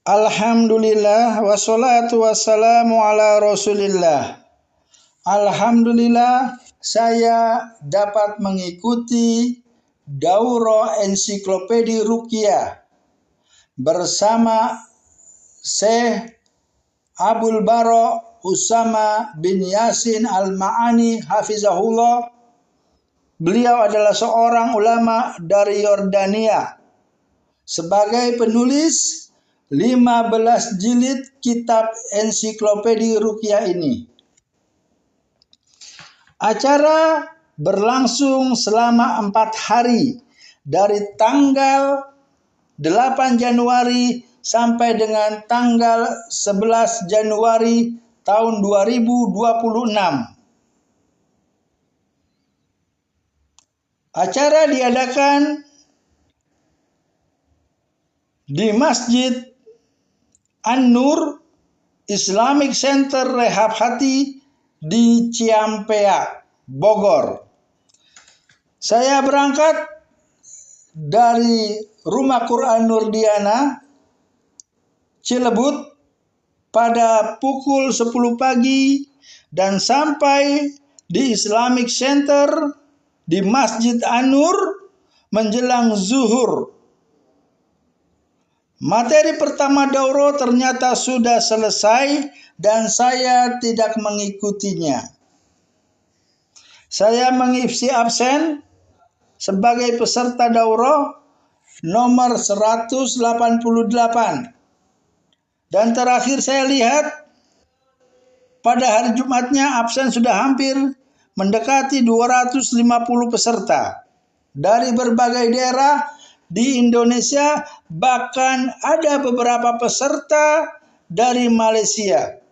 Alhamdulillah wassalatu wassalamu ala Rasulillah. Alhamdulillah saya dapat mengikuti daurah ensiklopedi Ruqyah bersama Syekh Abul Bara Usama bin Yasin Al-Ma'ani hafizahullah. Beliau adalah seorang ulama dari Yordania sebagai penulis 15 jilid kitab ensiklopedi Ruqyah ini. Acara berlangsung selama 4 hari dari tanggal 8 Januari sampai dengan tanggal 11 Januari tahun 2026. Acara diadakan di Masjid An-Nur Islamic Center Rehab Hati di Ciampea, Bogor. Saya berangkat dari Rumah Quran Nurdiana, Cilebut pada pukul 10 pagi dan sampai di Islamic Center di Masjid An-Nur menjelang zuhur. Materi pertama daurah ternyata sudah selesai dan saya tidak mengikutinya. Saya mengisi absen sebagai peserta daurah nomor 188. Dan terakhir saya lihat pada hari Jumatnya absen sudah hampir mendekati 250 peserta dari berbagai daerah di Indonesia, bahkan ada beberapa peserta dari Malaysia.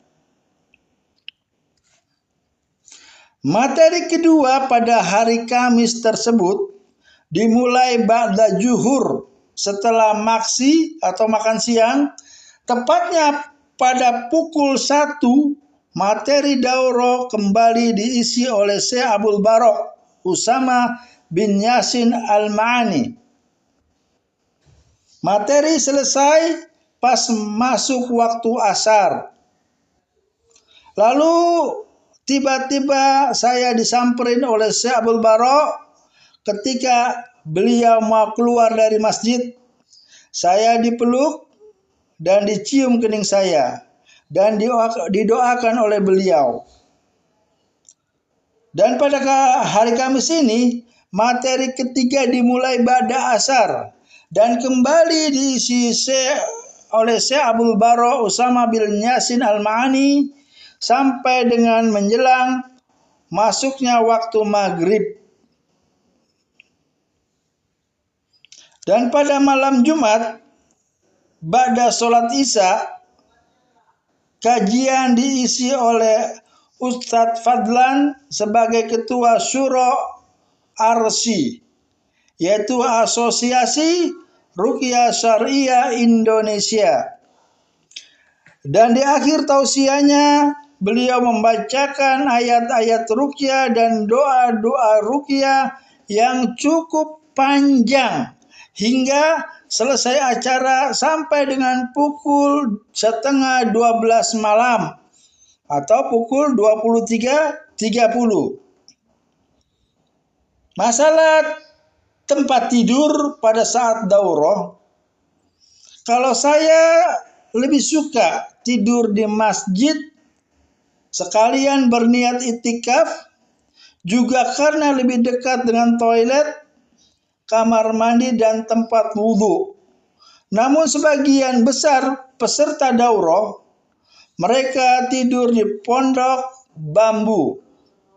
Materi kedua pada hari Kamis tersebut dimulai ba'da zuhur setelah maksi atau makan siang, tepatnya pada pukul 1. Materi daurah kembali diisi oleh Syekh Abul Bara Usama bin Yasin Al-Ma'ani. Materi selesai pas masuk waktu asar. Lalu tiba-tiba saya disamperin oleh Syekh Abul Bara ketika beliau mau keluar dari masjid. Saya dipeluk dan dicium kening saya dan didoakan oleh beliau. Dan pada hari Kamis ini materi ketiga dimulai ba'da asar dan kembali diisi oleh Syekh Abul Bara Usama bin Yasin Al-Ma'ani sampai dengan menjelang masuknya waktu maghrib. Dan pada malam Jumat ba'da sholat Isya kajian diisi oleh Ustadz Fadlan sebagai Ketua Syuro Arsi, yaitu Asosiasi Ruqyah Syariah Indonesia. Dan di akhir tausiahnya beliau membacakan ayat-ayat Ruqyah dan doa-doa Ruqyah yang cukup panjang hingga selesai acara sampai dengan pukul 11:30 malam atau pukul 23.30. Masalah tempat tidur pada saat daurah, kalau saya lebih suka tidur di masjid sekalian berniat iktikaf, juga karena lebih dekat dengan toilet, kamar mandi dan tempat wudhu. Namun sebagian besar peserta daurah mereka tidur di pondok bambu,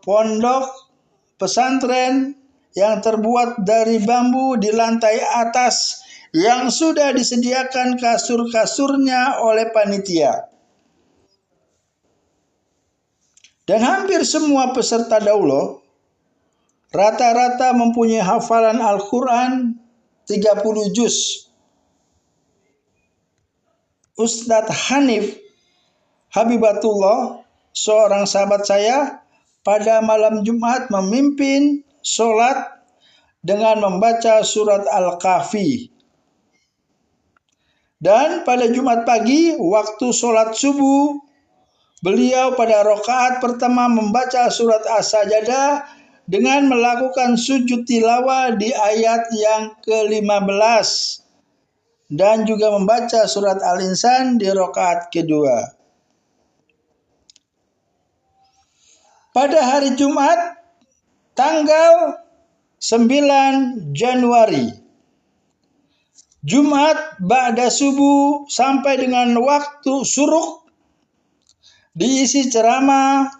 pondok pesantren yang terbuat dari bambu di lantai atas yang sudah disediakan kasur-kasurnya oleh panitia. Dan hampir semua peserta daurah rata-rata mempunyai hafalan Al-Quran 30 juz. Ustadz Hanif Habibatullah, seorang sahabat saya, pada malam Jumat memimpin sholat dengan membaca surat Al-Kahfi. Dan pada Jumat pagi, waktu sholat subuh, beliau pada rakaat pertama membaca surat As-Sajdah dengan melakukan sujud tilawah di ayat yang ke-15 dan juga membaca surat Al-Insan di rakaat kedua. Pada hari Jumat, tanggal 9 Januari, Jumat ba'da subuh sampai dengan waktu syuruk, diisi ceramah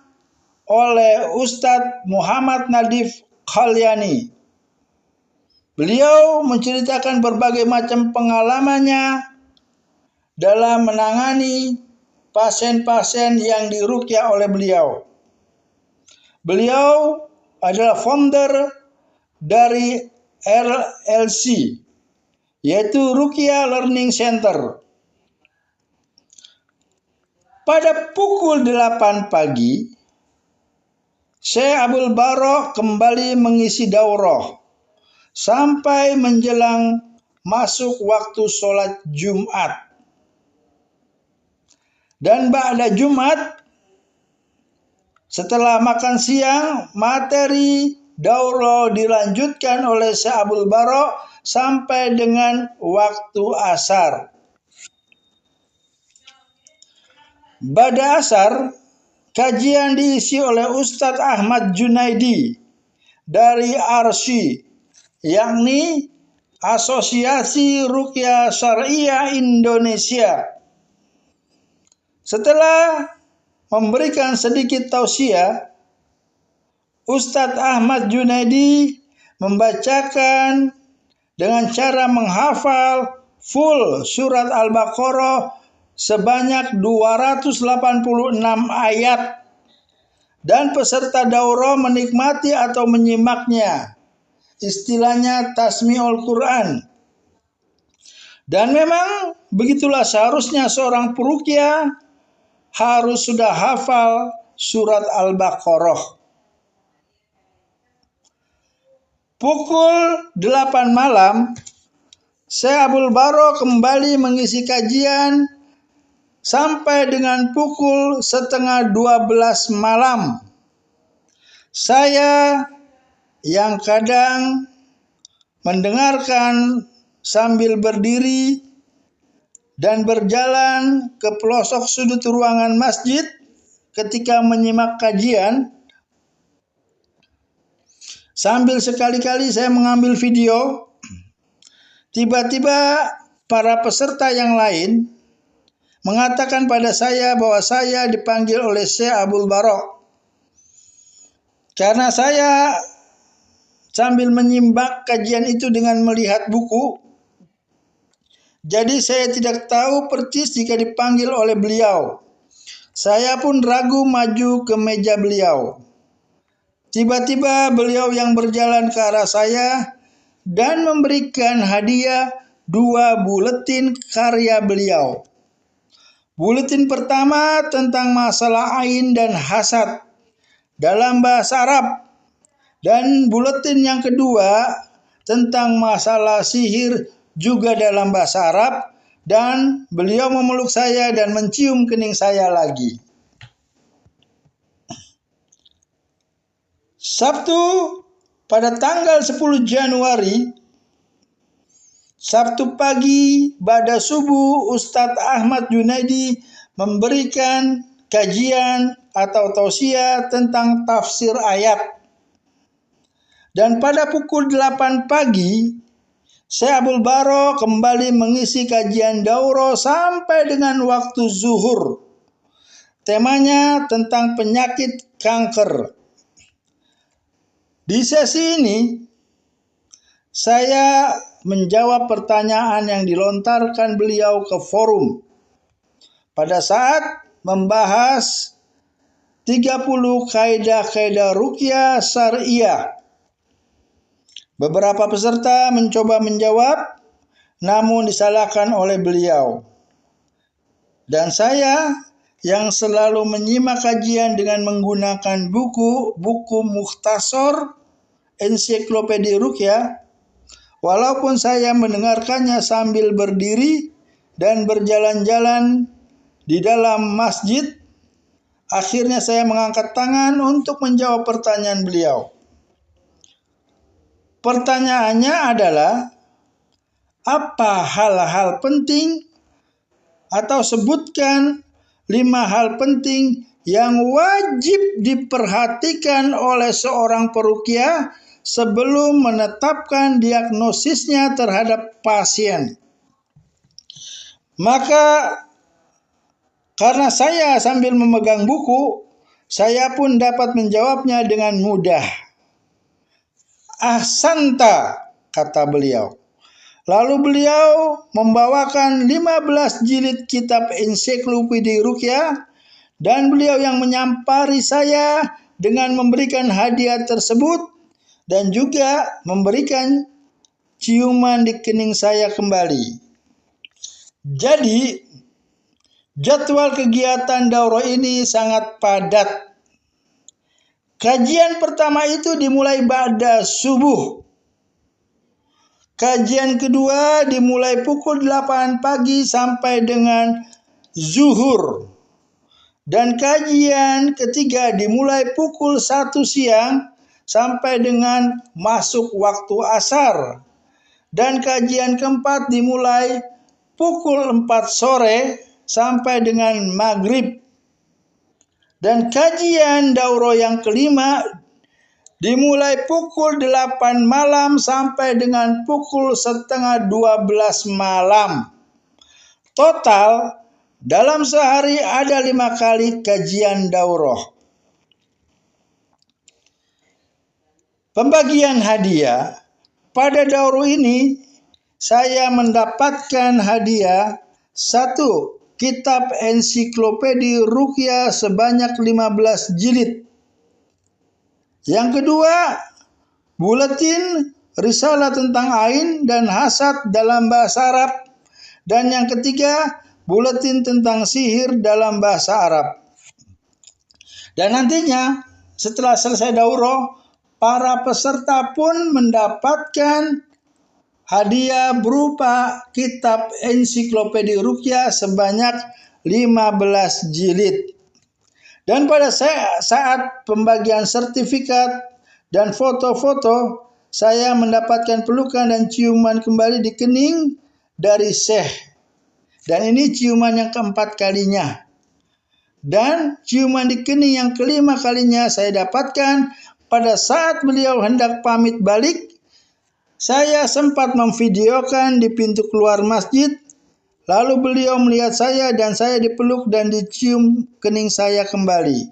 oleh Ustadz Muhammad Nadif Khalyani. Beliau menceritakan berbagai macam pengalamannya dalam menangani pasien-pasien yang diruqyah oleh beliau. Beliau adalah founder dari RLC, yaitu Ruqyah Learning Center. Pada pukul 8 pagi, Syekh Abdul Barok kembali mengisi daurah sampai menjelang masuk waktu sholat Jumat. Dan ba'da Jumat, setelah makan siang, materi daurah dilanjutkan oleh Syekh Abdul Barok sampai dengan waktu asar. Pada asar, kajian diisi oleh Ustadz Ahmad Junaidi dari ARSY, yakni Asosiasi Ruqyah Syariah Indonesia. Setelah memberikan sedikit tausiah, Ustadz Ahmad Junaidi membacakan dengan cara menghafal full surat Al-Baqarah sebanyak 286 ayat, dan peserta daurah menikmati atau menyimaknya. Istilahnya tasmi'ul Quran. Dan memang begitulah seharusnya seorang peruqyah harus sudah hafal surat Al-Baqarah. Pukul 8 malam, Syekh Abdul Barok kembali mengisi kajian sampai dengan pukul 11:30 malam. Saya yang kadang mendengarkan sambil berdiri dan berjalan ke pelosok sudut ruangan masjid ketika menyimak kajian, sambil sekali-kali saya mengambil video. Tiba-tiba para peserta yang lain mengatakan pada saya bahwa saya dipanggil oleh Syekh Abdul Barok. Karena saya sambil menyimak kajian itu dengan melihat buku, jadi saya tidak tahu persis jika dipanggil oleh beliau. Saya pun ragu maju ke meja beliau. Tiba-tiba beliau yang berjalan ke arah saya dan memberikan hadiah 2 buletin karya beliau. Buletin pertama tentang masalah ain dan hasad dalam bahasa Arab, dan buletin yang kedua tentang masalah sihir juga dalam bahasa Arab, dan beliau memeluk saya dan mencium kening saya lagi. Sabtu pada tanggal 10 Januari, Sabtu pagi pada subuh, Ustadz Ahmad Junaidi memberikan kajian atau tausiah tentang tafsir ayat. Dan pada pukul 8 pagi, Syekh Abdul Barok kembali mengisi kajian daurah sampai dengan waktu zuhur. Temanya tentang penyakit kanker. Di sesi ini, saya menjawab pertanyaan yang dilontarkan beliau ke forum pada saat membahas 30 kaidah-kaidah ruqyah syariah. Beberapa peserta mencoba menjawab, namun disalahkan oleh beliau. Dan saya yang selalu menyimak kajian dengan menggunakan buku Mukhtasar Ensiklopedia Ruqyah, walaupun saya mendengarkannya sambil berdiri dan berjalan-jalan di dalam masjid. Akhirnya saya mengangkat tangan untuk menjawab pertanyaan beliau. Pertanyaannya adalah, apa hal-hal penting atau sebutkan 5 hal penting yang wajib diperhatikan oleh seorang peruqyah sebelum menetapkan diagnosisnya terhadap pasien. Maka karena saya sambil memegang buku, saya pun dapat menjawabnya dengan mudah. Ahsanta, kata beliau. Lalu beliau membawakan 15 jilid kitab ensiklopedia ruqyah, dan beliau yang menyampari saya dengan memberikan hadiah tersebut dan juga memberikan ciuman di kening saya kembali. Jadi, jadwal kegiatan daurah ini sangat padat. Kajian pertama itu dimulai ba'da subuh. Kajian kedua dimulai pukul 8 pagi sampai dengan zuhur. Dan kajian ketiga dimulai pukul 1 siang sampai dengan masuk waktu asar. Dan kajian keempat dimulai pukul 4 sore sampai dengan maghrib. Dan kajian daurah yang kelima dimulai pukul 8 malam sampai dengan pukul setengah 12 malam. Total, dalam sehari ada 5 kali kajian daurah. Pembagian hadiah. Pada daurah ini, saya mendapatkan hadiah 1. Kitab ensiklopedia ruqyah sebanyak 15 jilid. Yang kedua, buletin risalah tentang ain dan hasad dalam bahasa Arab. Dan yang ketiga, buletin tentang sihir dalam bahasa Arab. Dan nantinya setelah selesai daurah, para peserta pun mendapatkan hadiah berupa kitab ensiklopedia ruqyah sebanyak 15 jilid. Dan pada saat pembagian sertifikat dan foto-foto, saya mendapatkan pelukan dan ciuman kembali di kening dari Syekh. Dan ini ciuman yang keempat kalinya. Dan ciuman di kening yang kelima kalinya saya dapatkan pada saat beliau hendak pamit balik. Saya sempat memvideokan di pintu keluar masjid. Lalu beliau melihat saya dan saya dipeluk dan dicium kening saya kembali.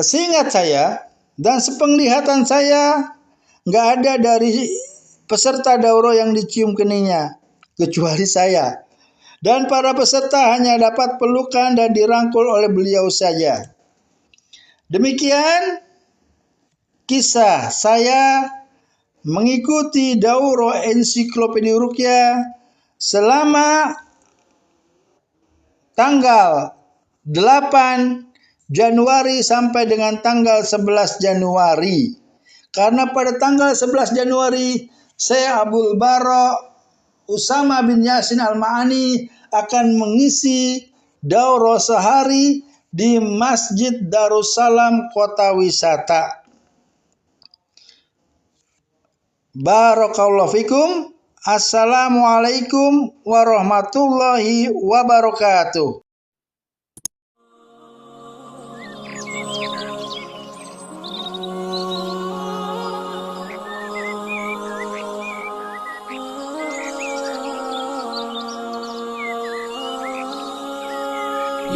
Seingat saya dan sepenglihatan saya, nggak ada dari peserta daurah yang dicium keningnya, kecuali saya. Dan para peserta hanya dapat pelukan dan dirangkul oleh beliau saja. Demikian kisah saya mengikuti daurah ensiklopedia ruqyah selama tanggal 8 Januari sampai dengan tanggal 11 Januari. Karena pada tanggal 11 Januari, saya Abdul Bara Usama bin Yasin Al-Ma'ani akan mengisi daurah sehari di Masjid Darussalam Kota Wisata. Barakallahu fikum. Assalamualaikum warahmatullahi wabarakatuh.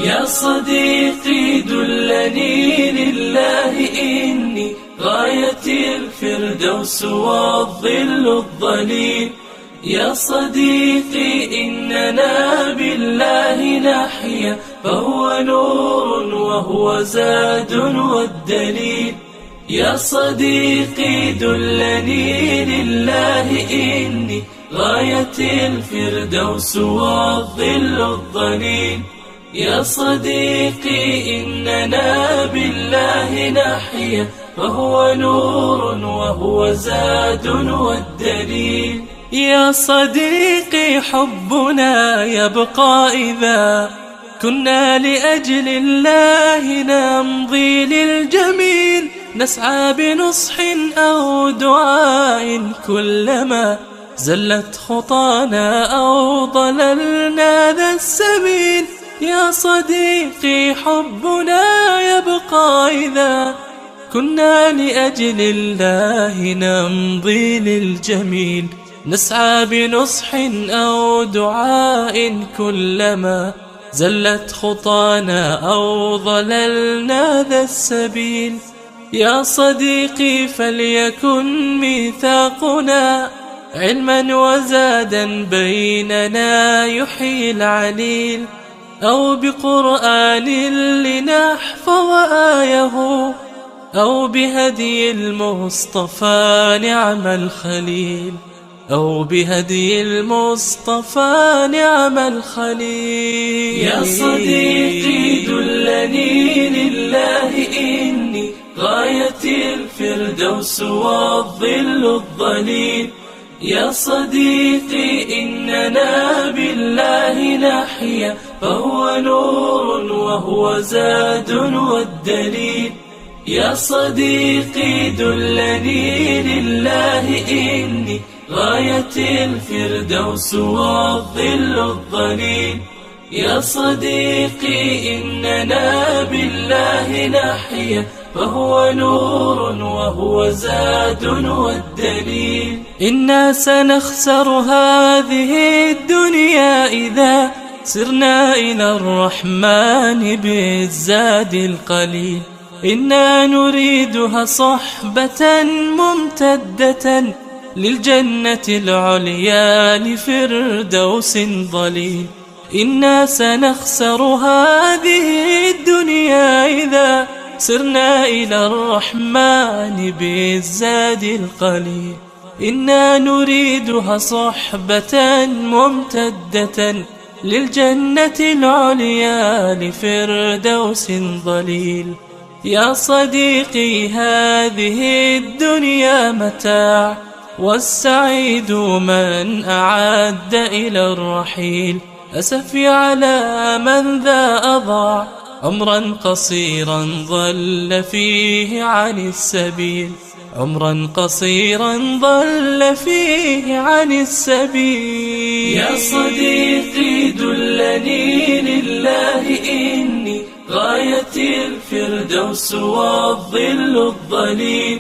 يا صديقي دلني لله إني غاية الفردوس والظل الظليل. يا صديقي إننا بالله نحيا فهو نور وهو زاد والدليل. يا صديقي دلني لله إني غاية الفردوس والظل الظليل. يا صديقي إننا بالله نحيا فهو نور وهو زاد والدليل. يا صديقي حبنا يبقى إذا كنا لأجل الله نمضي للجميل، نسعى بنصح أو دعاء كلما زلت خطانا أو ضللنا ذا السبيل. يا صديقي حبنا يبقى إذا كنا لأجل الله نمضي للجميل، نسعى بنصح أو دعاء كلما زلت خطانا أو ضللنا ذا السبيل. يا صديقي فليكن ميثاقنا علما وزادا بيننا يحيي العليل، أو بقرآن لنحفظ آيه، أو بهدي المصطفى نعم الخليل، أو بهدي المصطفى نعم الخليل. يا صديقي دلني لله إني غاية الفردوس والظل الظليل. يا صديقي إننا بالله نحيا، فهو نور وهو زاد والدليل. يا صديقي دلني لله إني غاية الفردوس والظل الظليل. يا صديقي إننا بالله نحيا، فهو نور وهو زاد والدليل. إنا سنخسر هذه الدنيا إذا سرنا إلى الرحمن بالزاد القليل. إنا نريدها صحبة ممتدة للجنة العليا لفردوس ظليل. إنا سنخسر هذه الدنيا إذا سرنا إلى الرحمن بالزاد القليل. إنا نريدها صحبة ممتدة للجنة العليا لفردوس ظليل. يا صديقي هذه الدنيا متاع، والسعيد من أعد إلى الرحيل. أسفي على من ذا أضاع عمرا قصيرا ضل فيه عن السبيل، عمرا قصيرا ضل فيه عن السبيل. يا صديقي دلني لله إني غاية الفردوس والظل الظليل.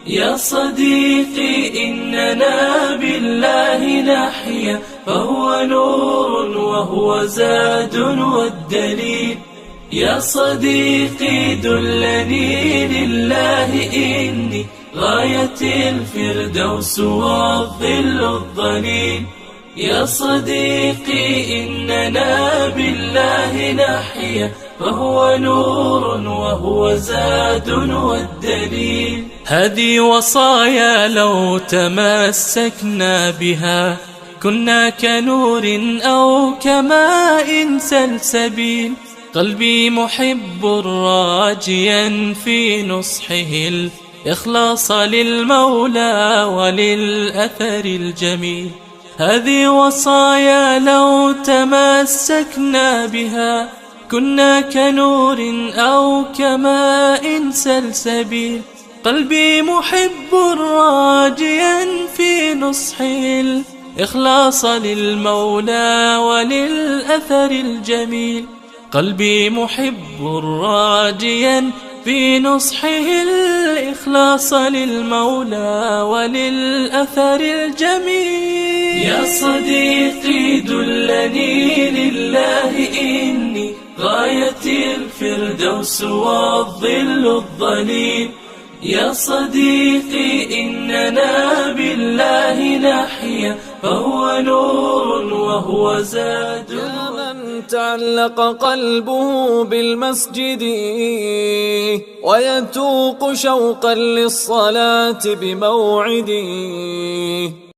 يا صديقي إننا بالله نحيا، فهو نور وهو زاد والدليل. يا صديقي دلني لله إني غاية الفردوس والظل الظليل. يا صديقي إننا بالله نحيا، فهو نور وهو زاد والدليل. هذه وصايا لو تمسكنا بها كنا كنور أو كماء سلسبيل. قلبي محب راجيا في نصحه الإخلاص للمولى وللأثر الجميل. هذه وصايا لو تمسكنا بها كنا كنور أو كماء سلسبيل. قلبي محب راجيا في نصحه الإخلاص للمولى وللأثر الجميل. قلبي محب راجيا في نصحه الإخلاص للمولى وللأثر الجميل. يا صديقي دلني لله إني غاية الفردوس والظل الظليل. يا صديقي إننا بالله نحيا، فهو نور وهو زاد. يا من تعلق قلبه بالمسجد ويتوق شوقا للصلاة بموعدي،